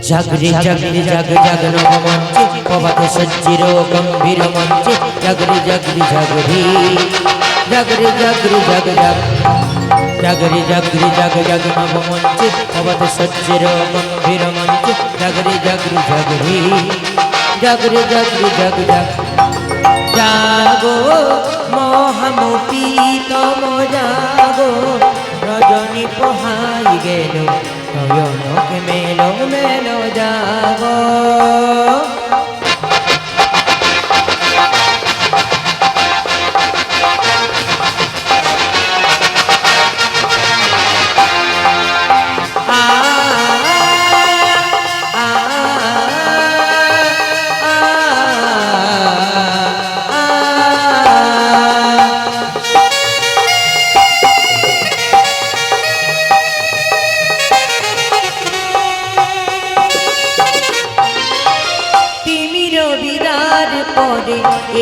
জাগরে জাগরে জাগ জাগনো মঞ্চে প্রভাত সজ্জির গম্ভীর মঞ্চে জাগরে জাগরে জাগরে জাগরে জাগরে জাগ জাগ জাগরে জাগরে জাগ জাগনো মঞ্চে প্রভাত সজ্জির গম্ভীর মঞ্চে জাগরে জাগরে জাগরে জাগরে জাগরে জাগ জাগ জাগো মহামতি তম জাগো রজনী পোহাই গেল নয়নকে মেলো মেলো যাগো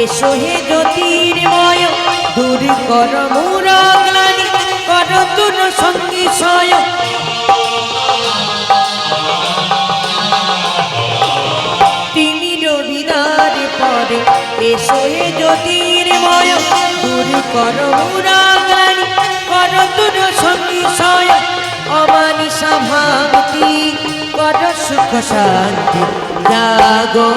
এসো হে জ্যোতির্ময় দূর কর মোর গ্লানি কর তুর সঙ্গী সয় তিমির হৃদয় পরে এসো হে জ্যোতির্ময় দূর কর মোর গ্লানি কর তুর সঙ্গী সয় অমানিসা ভাবতি কর সুখ শান্তি জাগো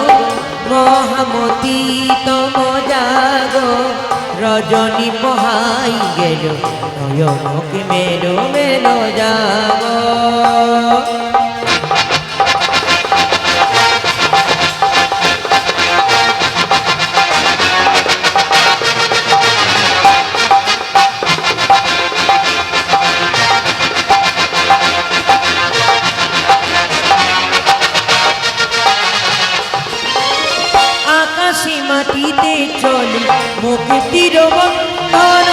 মহামতি তম জাগো রজনী পোহাই গেল নয়নকে মেলো মেলো যাগো মাটিতে চলে মুক্তির বন্ধন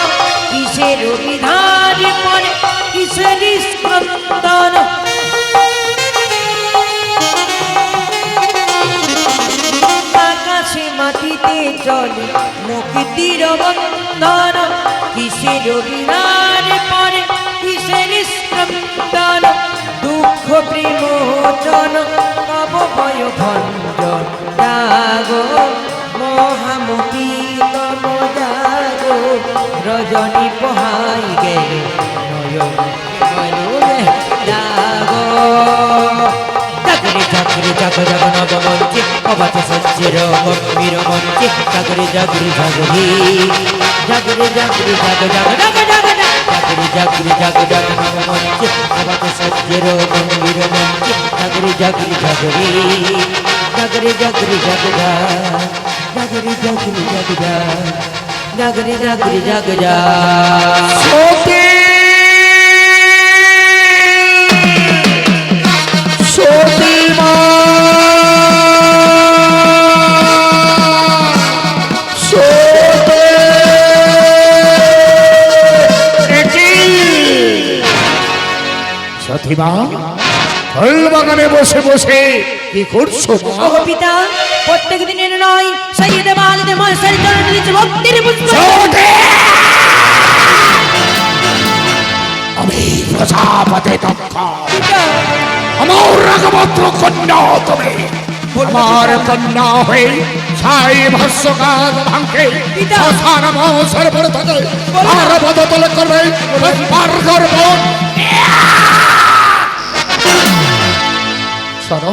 কিসের বিধান পরে কিসের স্পন্দন আকাশে মাটিতে চলে মুক্তির বন্ধন কিসের বিধান পরে কিসের স্পন্দন দুঃখ প্রেমোচন তব ভয় ভঞ্জন জাগো মহামতি তম জাগো রজনী পোহাই গেল নয়ন জাগো জাগরে জাগরে জাগ জাগ নব মঞ্চে অবাধ সজ্জের গম্ভীর মঞ্চে জাগরে জাগরে জাগরে জাগরে জাগরে জাগ জাগ জাগ জাগ জাগরে জাগরে জাগ জাগ নব মঞ্চে অবাধ সজ্জের গম্ভীর মঞ্চে জাগরে জাগরে জাগরে জাগরে জাগরে জাগ জাগ জাগরে জাগরে জাগ জাগ জাগরে জাগরে জাগ জাগ সতী সতী মা সতী মা ফল বাগানে বসে বসে কি করছো পিতা? প্রত্যেক দিনের নয় সাইয়েদে মালিদে মহাশয় চরণে নিচে ভক্তির পুষ্প। আমি প্রজাপতি দক্ষ, আমার রাগমাত্র কন্যা তুমি। আমার কন্যা হয়ে সাই ভাষ্যকার ভাঙকে শ্মশান মহসের পরে থাকে আর বদতল করবে পার করব। শোনো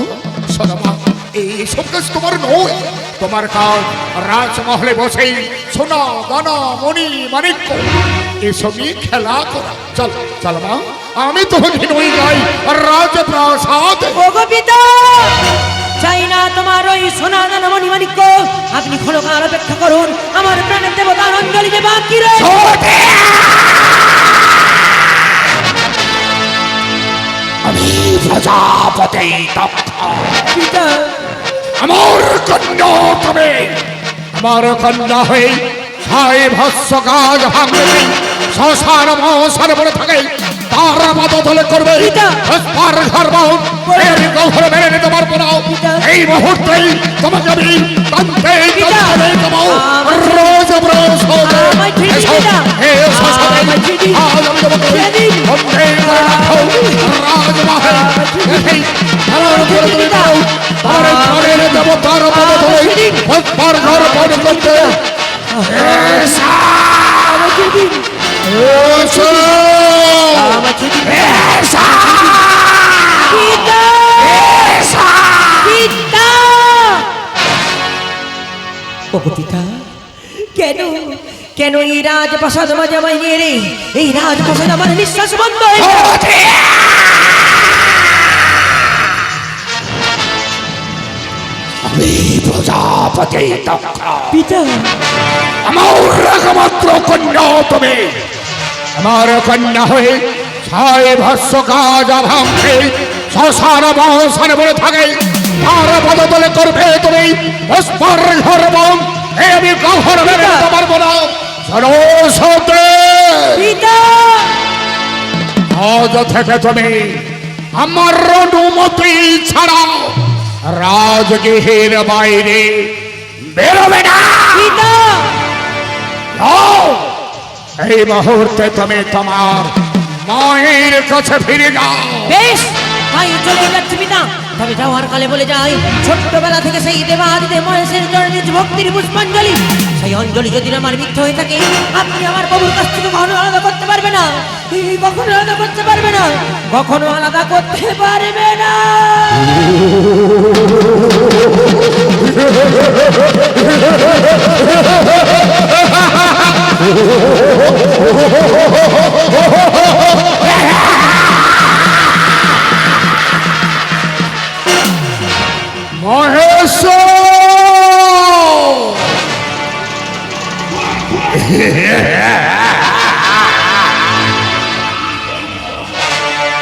শোনো মা, এই সব কাজ তোমার নয়। তোমার কাজ রাজমহলে বসে সোনা দানা মণি মানিক্য এসব নিয়ে খেলা করা। চল চল মা, আমি তোমাকে নই যাই রাজপ্রাসাদ। পিতা চাই না তোমার ওই সোনা দানা মণি মাণিক্য। আপনি ক্ষণকাল অপেক্ষা করুন, আমার প্রাণের দেবতার অঞ্জলি যে বাকি রয়েছে। আমি প্রজাপতি দক্ষ, পিতা, আমার কন্যা তুমি, আমার কন্যা হয়ে ছয় ভস্য কাজ ভাঙবে, শ্মশান মশান বলে থাকে তার বদলে করবে। পিতা! তার ধর্ম এই গহরে মেরে নিতে পারবো না। পিতা! এই মুহূর্তেই তোমাকে আমি টানতে পিতা! টানতে দেবো। আমার- রোজ রোজ হবে। আমায় ছেড়ে দিন, এসো, পিতা! এসো সবাই। আমায় ছেড়ে দিন। আজ আমি তোমাকে ছেড়ে দিন। বন্দে করে রাখো। রাজমহল এই আমার উপরে তুমি পিতা! দাও। তার এই প্রাণের দেবতার বদলে ছেড়ে দিন। তার ঘর বড় করতে এসো। আমায় ছেড়ে দিন। এসো। আমায় ছেড়ে দিন। এসো। পিতা! এসো। পিতা! ওগো পিতা, কেন কেন এই রাজপ্রাসাদ মাঝে আমায় নিয়ে রে? এই রাজপ্রাসাদ আমার নিঃশ্বাস বন্ধ হয়ে গেল। আমি প্রজাপতি দক্ষ, পিতা, আমার একমাত্র কন্যা তুমি, আমার কন্যা হয়ে ছয় ভস্য কাজ ভাঙছে, শ্মশান মশান বলে থাকে তার বদলে করবে তুমি পুষ্পর ধর্ম। আমি গহর মেরে নিতে পারবো না। সরস্বতী, পিতা! আজ থেকে তুমি আমার অনুমতি ছাড়া রাজগৃহের বাইরে বেরোবে না। পিতা! যাও, এই মুহূর্তে তুমি তোমার মায়ের কাছে ফিরে যাও। বেশ, তাই চলে যাচ্ছে পিতা। তবে যাওয়ার কালে বলে যাই, ছোট্টবেলা থেকে সেই দেবাদিদেব মহেশের চরণে যে ভক্তির পুষ্পাঞ্জলি, সেই অঞ্জলি যদি আমার মিথ্যা হয়ে থাকে, আপনি আমার প্রভুর কাছ থেকে কখনো আলাদা করতে পারবে না। কখনো আলাদা করতে পারবে না, কখনো আলাদা করতে পারবে না। মহেশ,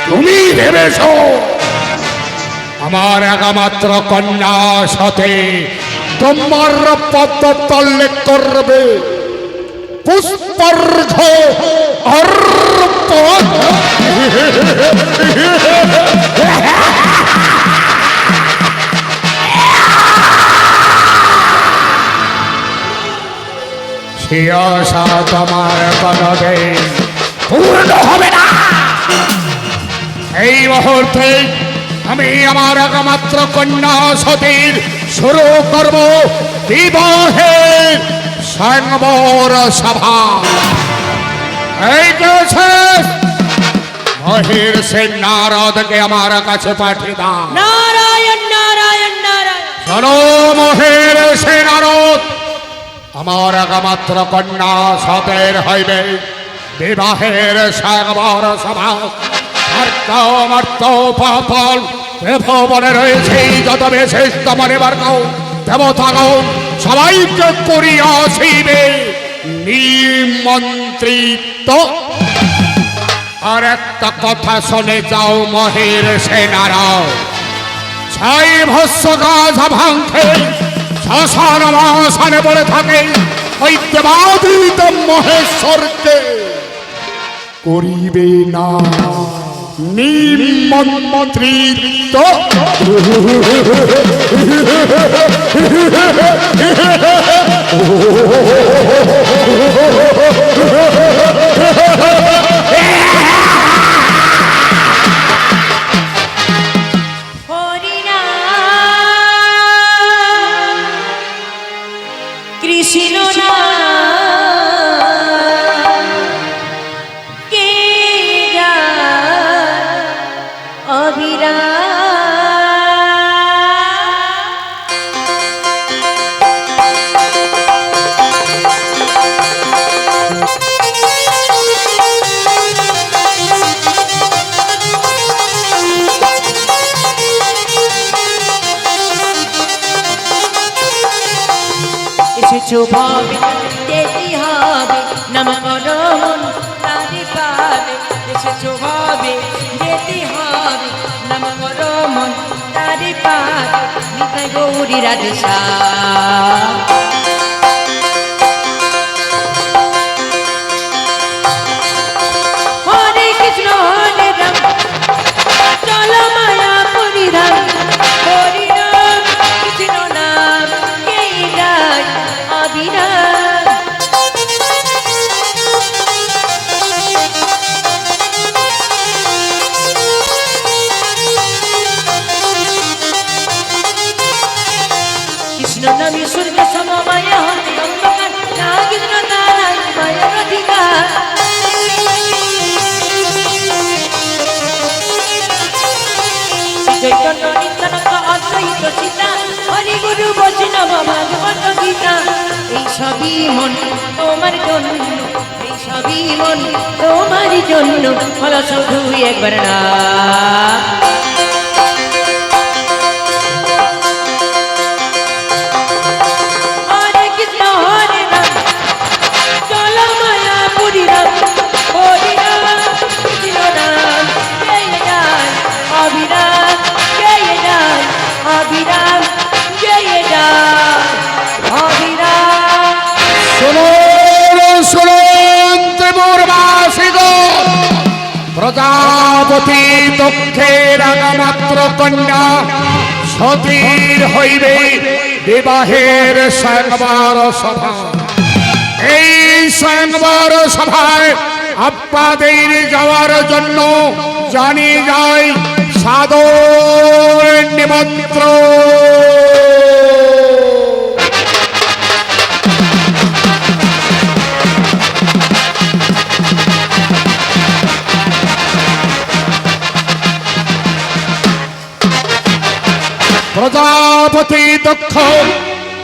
তুমি ভেবেছ আমার একমাত্র কন্যা সাথে তোমার পদ তল্লে করবে পুষ্পর্ঘ অর্পণ? সে আশা তোমার কোনদিন পূর্ণ হবে না। এই মুহূর্তে আমি আমার একমাত্র কন্যা সতীর শুরু করব বিবাহের স্বয়ংবর সভা। এই কেছে মহির সে নারদকে আমার কাছে পাঠিয়ে দাও। নারায়ণ নারায়ণ নারায়ণ। শোনো মহের সে নারদ, আমার একমাত্র কন্যা সতের হইবে বিবাহের স্বয়ংবর সভা। মর্ত পাতাল ভবনে রয়েছে যত বিশেষ তোমার গাও দেবতাগণ সবাইকে করিয়াছিবে নিমন্ত্রিত। আর একটা কথা শুনে যাও মহের সেনারা, ছয় ভস্য গাছ ভাঙতে শ্মশান মশানে পড়ে থাকে ওই দেবাদিত মহেশ্বরকে করিবে না নিমন্ত্রিত। কৃষ্ণ না কে অবিরা শুভবে যেতে হবে নাম করো মন তারি পাবে দেশে শুভবে যেতে হবে নাম করো মন তারি পাবে নিতাই গৌরী রাধেশা হরে কৃষ্ণ হরে রাম চলো মায়া পরিধাম হরি নাম কৃষ্ণ নাম এই রাজ অবিরাম কৃষ্ণ নামে সূর্য সমমায়া হতে অন্ধকার না কৃষ্ণ তারা মায়ের অধিকার চৈতন্য নিত্যানন্দ অদ্বৈত সীতা হরি গুরু বৈষ্ণব ভাগবত গীতা এই সবই মন তোমার জন্য এই সবই মন তোমার জন্য বলো শুধু একবার না হরে কৃষ্ণ হরে রাম চলো মায়া পুরী রাম হরি রাম কৃষ্ণ রাম জয় জয় অবিরাম জয় জয় অবিরাম জয় জয় অবিরাম শুনুন শুনুন ত্রিপুরবাসীগণ, প্রজাপতি দক্ষের আগমাত্র কন্যা সতীর হইবে বিবাহের স্বয়ংবর সভা। এই স্বয়ংবর সভায় আপনাদের যাওয়ার জন্য জানি যাই সাদর নিমন্ত্রণ। প্রজাপতি দক্ষ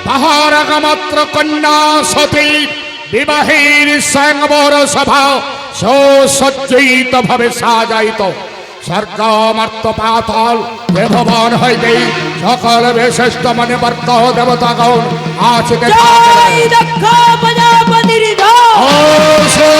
তাহার আগমাত্র কন্যা সতী বিবাহের স্বয়ংবর সভা সুসজ্জিত ভাবে সাজাইত। স্বর্গ মার্ত পাতাল দেববন হইতে সকল বিশিষ্ট মানে বর্গ দেবতাগণ আসিতে জয় দক্ষ প্রজাপতির জয় আসো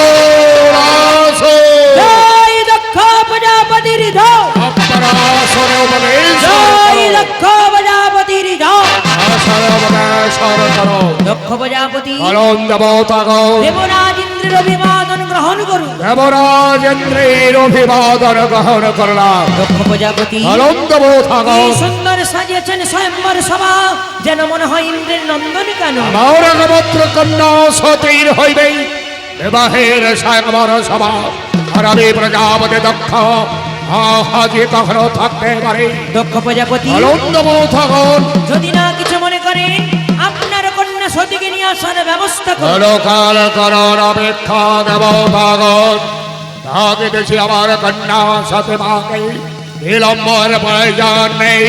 আসো জয় দক্ষ প্রজাপতির জয় অপরাসরে উপদেশ জয় দক্ষ প্রজাপতির জয় আসরে উপদেশর করো। দক্ষ প্রজাপতি অলম দেবতাগণ দেবরাজ ইন্দ্রের অভিবাদন গ্রহণ করুন। দেবরাজেন্দ্রের অভিবাদন গ্রহণ করলাম। দক্ষ প্রজাপতি অলম কি দেবতাগণ সুন্দর সাজিয়েছেন স্বয়ম্বর সভা, যেন মনে হয় ইন্দ্রের নন্দন কানন। আমার আগমাত্র কন্যা সতীর হইবে বিবাহের স্বয়ংবর সভা। আর আমি প্রজাপতি দক্ষ হাজি কখনো থাকতে পারি। দক্ষ প্রজাপতি অলম দেবতাগণ যদি না কিছু মনে করেন আপনার কন্যা সতীকে নিয়ে আসার ব্যবস্থা করুন। কাল করণ অপেক্ষা দেবতাগণ তাকে দেখি আমার কন্যা সাথে মাকে বিলম্বর প্রয়োজন নেই।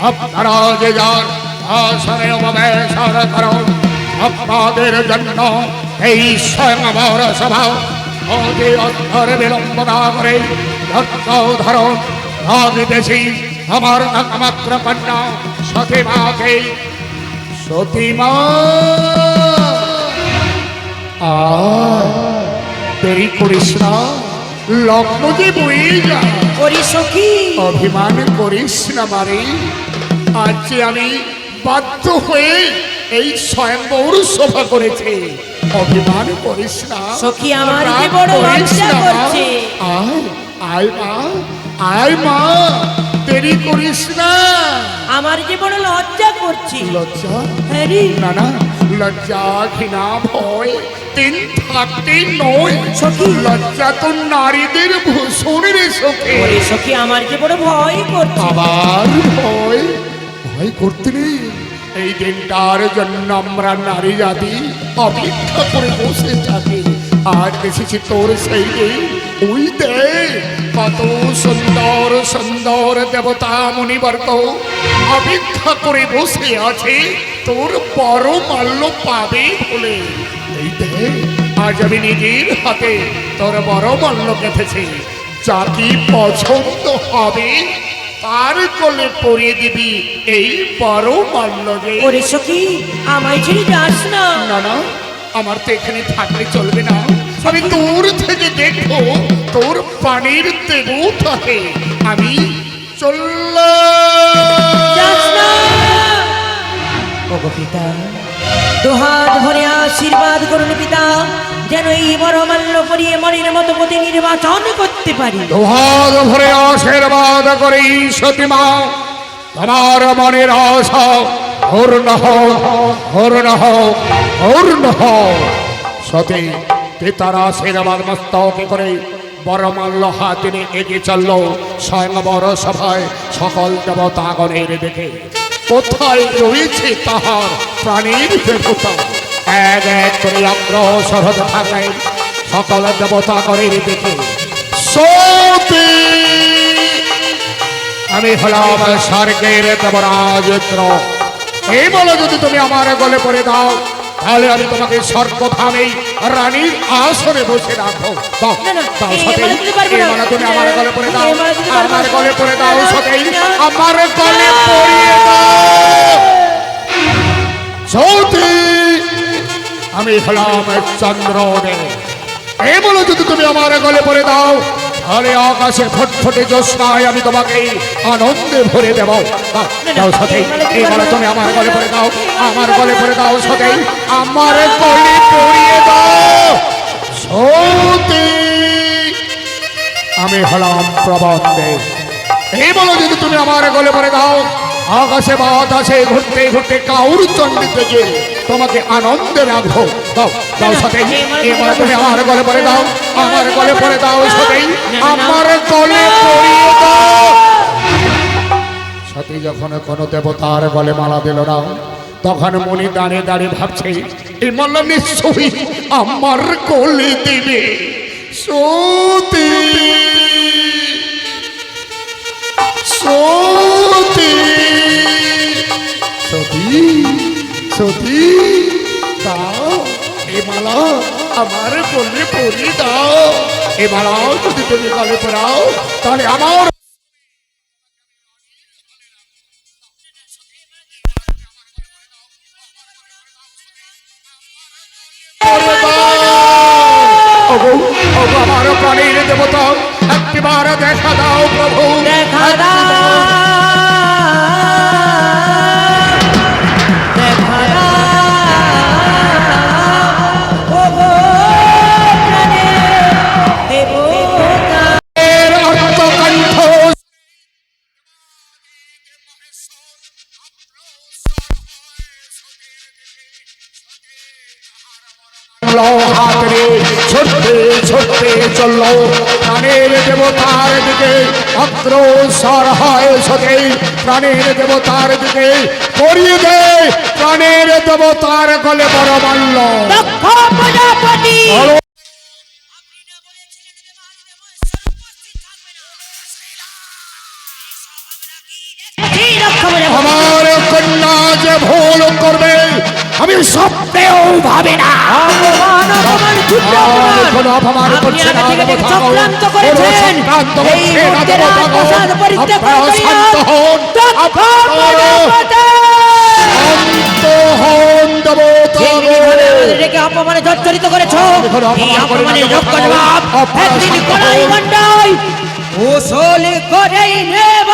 আপনারা যে যান আসরে উপবেশন করুন। আপনাদের জন্য এই স্বয়ংবর সভা অতি অন্তরে বিলম্ব না করে ধৈর্য ধরুন। আগে দেখি আমার একমাত্র কন্যা সতী মাকে সতীমা দেরি করিস না, লগ্ন যে বয়ে যা। করি সখী অভিমান করিস না মারে। আজ যে আমি বাধ্য হয়ে এই স্বয়ংবর সভা করেছি, অভিমান করিস না সখী, আমার যে রাগ বড় করিস লজ্জা না, মা। করছে। আয় আয় মা, আয় মা, দেরি করিস না। আমার যে বড় লজ্জা করছে। লজ্জা হ্যারি না না, লজ্জা ঘৃণা ভয় তিন থাকতে নয়। সখী। লজ্জা তো নারীদের ভূষণ রে সখী। ওরে সখী, আমার যে বড় ভয় করছে। আবার ভয় ভয় করতে নেই। এই দিনটার জন্য আমরা নারী জাতি অপেক্ষা করে বসে থাকি। আর এসেছি তোর সেই দিন। ওই দেখ কত সুন্দর সুন্দর দেবতা মুনিবর্গ অপেক্ষা করে বসে আছে তোর বড় মাল্য পাবে বলে। এই দেখ আজ আমি নিজের হাতে তোর বড় মাল্য গেঁথেছি। যা কি পছন্দ হবে তার কোলে পরিয়ে দিবি এই বড় মাল্য রে। ওরে সখী আমায় ছেড়ে যাস না। না না, আমার তো এখানে থাকলে চলবে না। আমি দূর থেকে দেখবো তোর পানির দেবতাকে। আমি চললাম। যাস না। ওগো পিতা, দুহাত ভরে আশীর্বাদ করুন পিতা, যেন এই বড় মাল্য পরিয়ে মনের মতো পতি নির্বাচন করতে পারি। দুহাত ভরে আশীর্বাদ করি সতীমা, তোমার মনের আশা পূর্ণ হোক, পূর্ণ হোক, পূর্ণ হোক। সতী পিতার আশীর্বাদ মস্তকে করে বড় মাল্য হাতে নিয়ে এগিয়ে চলল স্বয়ং বড় সভায় সকল দেবতাগণের দেখে। কোথায় রয়েছে তাহার প্রাণীর দেবতা? এক এক করে অগ্রসর হতে থাকে সকল দেবতাগণের দেখে। সতী আমি হলাম স্বর্গের দেবরাজ ইন্দ্র। এই বলে যদি তুমি আমার গলে পড়ে দাও, তাহলে আমি তোমাকে স্বর্গধামে রানীর আসনে বসে রাখো। দাও না, না, দাও এই সতী, মালা দিতে পারবো এই না। মালা তুমি আমার গলে পড়ে দাও, এই মালা দিতে পারবো আমার না। গলে পড়ে দাও না, সতী, না। আমার গলে পড়িয়ে দাও। সতী আমি হলাম চন্দ্রদেব। এই বলে যদি তুমি আমার গলে পড়ে দাও, তাহলে আকাশে ফুটফুটে জ্যোৎস্নায় আমি তোমাকে আনন্দে ভরে দেব। দাও, দাও সতী, এই বলে তুমি আমার গলে পড়ে দাও, আমার গলে পড়ে দাও সতী, আমার গলে পড়িয়ে দাও। সতী আমি হলাম প্রবন্ধেব। এই বলে যদি তুমি আমার গলে পড়ে দাও, আকাশে বাতাসে ঘুরতে ঘুরতে কাউর চন্ডিতে গিয়ে তোমাকে আনন্দে রাখবো। দাও দাও সতী, এবার তুমি আমার গলে পড়ে দাও, আমার গলে পড়ে দাও সতী, আমার গলে পড়িয়ে দাও। সতী যখন কোনো দেবতার গলে মালা দিল না, তখন মনি দাঁড়িয়ে দাঁড়িয়ে ভাবছে এই মালা নিশ্চয়ই আমার গলে দিবে। সতী সতী সতী সতী দাও এই মালা আমার গলে পরিয়ে দাও। এই মালা যদি তুমি গলে পরাও, তাহলে আমার আমার প্রাণীর দেবতা একবার দেখা দাও প্রভু, দেখা দাও, দেখা দাও, ওগো প্রাণের দেবতা। এর অর্থকণ্ঠ হাতে ছুটতে ছুটতে চলল প্রাণের দেবতার দিকে, অগ্রসর হয় সতী প্রাণের দেবতার দিকে, পরিয়ে দে প্রাণের দেবতার গলে বড় মাল্য। দক্ষ প্রজাপতি, আমার কন্যা যে ভুল করবে আমি স্বপ্নেও ভাবি না। অপমান, অপমান, যুদ্ধ অপমান। কোনো অপমান আপনি করছে না আগে থেকে দেবতা, চক্রান্ত কোনো করেছেন। চক্রান্ত এই করছে না মুহূর্তে দেবতা, রাজপ্রাসাদ পরিত্যাগ আপনারা করিয়া শান্ত হন, দক্ষ আপনারা প্রজাপতি। শান্ত হন দেবতা। যেভাবে আমাদের ডেকে অপমানে জর্জরিত করেছো, দেখুন, এই অপমান করে না অপমানের দেবতা, যোগ্য জবাব আপনারা একদিন শান্ত কড়াই হন। গন্ডায় ওসল করেই নেব।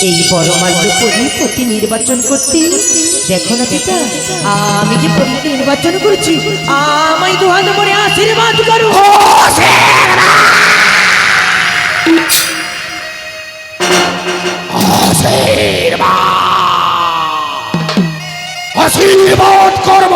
এই বড় মাল্য পতি নির্বাচন করতে দেখো না পিতা, আমি যে পরীকে নির্বাচন করেছি, আমায় দুহাত মরে আশীর্বাদ করো। আশীর্বাদ করব।